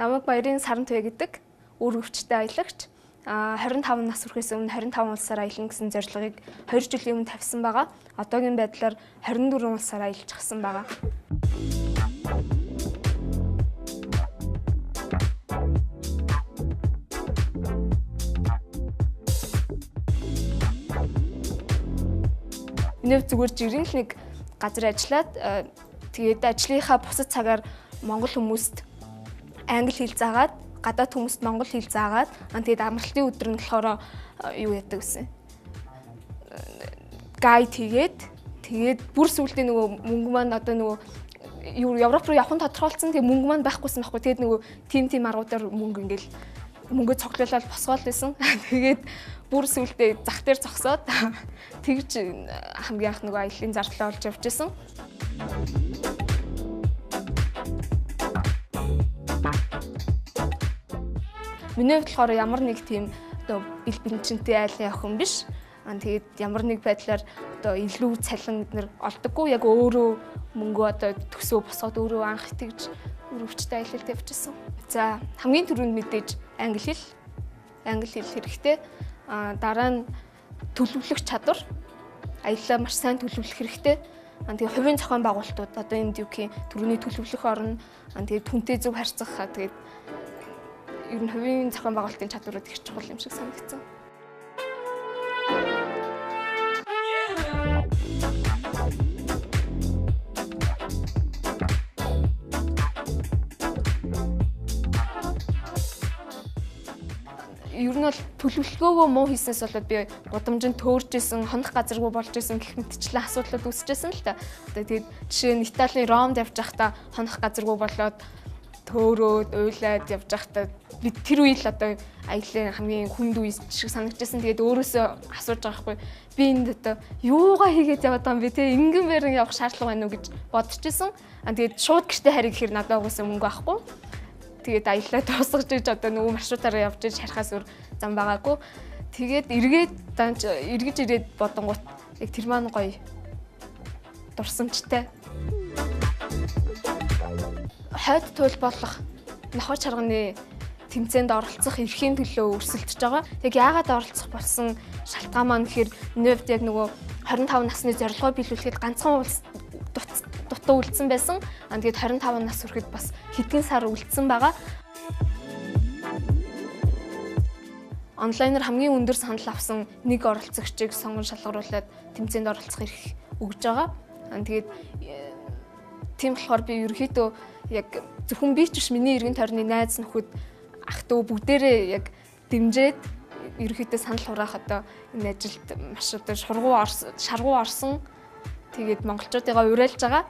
Намайг Баярын Сарантуяа гэдэг үр өвчтэй аялагч 25 нас хүрэхээс өмнө 25 улсаар аялна гэсэн зорилгыг 2 жилийн өмнө тавьсан байгаа. Одоогийн байдлаар 24 улсаар аялж гасан байгаа. Миний зүгээр жирийн л нэг газар ажиллаад тэгээд ажлынхаа бусад цагаар монгол хүмүүст англи хэл заагаад гадаад хүмүүст монгол хэл заагаад тэгээд амралтын өдөр нь болохоор юу яадаг гэсэн. Гайд тэгээд бүр сүултээ нөгөө мөнгө маань одоо нөгөө Европ руу явахын тодорхойлцсон тэгээд мөнгө маань байхгүйсэн байхгүй. Тэгээд нөгөө тим аргуудаар мөнгө ингээл мөнгө цогцлуулаад босгоол байсан. Тэгээд бүр сүултээ зах дээр зогсоод тэгж хамгийн анх нөгөө аяллаа зарлаа олж явж байсан. Миний хувьд болохоор ямар нэг тийм одоо бэлбэлчинтэй айлын охин биш. Тэгээд ямар нэг байдлаар одоо илүү цалин эднэр олдоггүй. Яг өөрөө мөнгөө одоо төсөө босгоод өөрөө анх тэгж өрөвчтэй аялалд явчихсан. За хамгийн түрүүнд мэдээж англи хэл хэрэгтэй. Дараа нь төлөвлөх чадвар. Аяллаа маш сайн төлөвлөх хэрэгтэй. Тэгээд хувийн зохион байгуулалтууд одоо энд юу гэх төрөний төлөвлөх орно. Тэгээд түнтэй зөв харьцах тэгээд ер нь хувийн зохион байгуулалтын чадварууд их чухал юм шиг санагдсан. Ер нь бол төлөвлөгөөгөө муу хийснээс болоод би гудамжинд төөрж исэн, хонох газаргүй болж исэн гэх мэтчлэн асуудлууд үүсчихсэн л та. Одоо тэгээд жишээ нь Италийн Ромд явж байхдаа хонох газаргүй болоод төөрөөд уйлаад явж байхдаа би тэр үйл одоо аяллаа хамгийн хүнд үе шиг санагдчихсан. Тэгээд өөрөөсөө асууж байгаа хгүй. Би энд одоо юугаа хийгээд яваад байгаа юм бэ те? Ингэн бэрэн явах шаардлага байна уу гэж бодчихсон. Тэгээд шууд гэртээ харъя гэхээр надад угаасаа мөнгө авахгүй. Тэгээд аяллаа дуусгаж иж одоо нөгөө маршрутаараа явж иж харахаас өөр зам байгаагүй. Тэгээд эргэж ирээд бодонгууд яг тэр маань гоё дурсамжтай. Хойд туйл болох нохой чарганы тэмцээнд оролцох эрхийн төлөө өрсөлдөж байгаа. Яг яагаад оролцох болсон шалтгаан маань гэхээр нөвд яг нөгөө 25 насны зорилгоо биелүүлэхэд ганцхан улс дутуу үлдсэн байсан. Тэгээд 25 нас хүрэхэд бас хэдхэн сар үлдсэн байгаа. Онлайнаар хамгийн өндөр санал авсан нэг оролцогчийг сонгон шалгаруулад тэмцээнд оролцох эрх өгж байгаа. Тэгээд тийм болохоор би ерөөхдөө яг зөвхөн би ч биш миний эргэн тойрны найз нөхөд ах トゥ бүгдээрээ яг дэмжиж ерөөхдөө санал хураах одоо энэ ажилд маш одоо шаргуу орсон. Тэгээд монголчуудыгаа уриалж байгаа.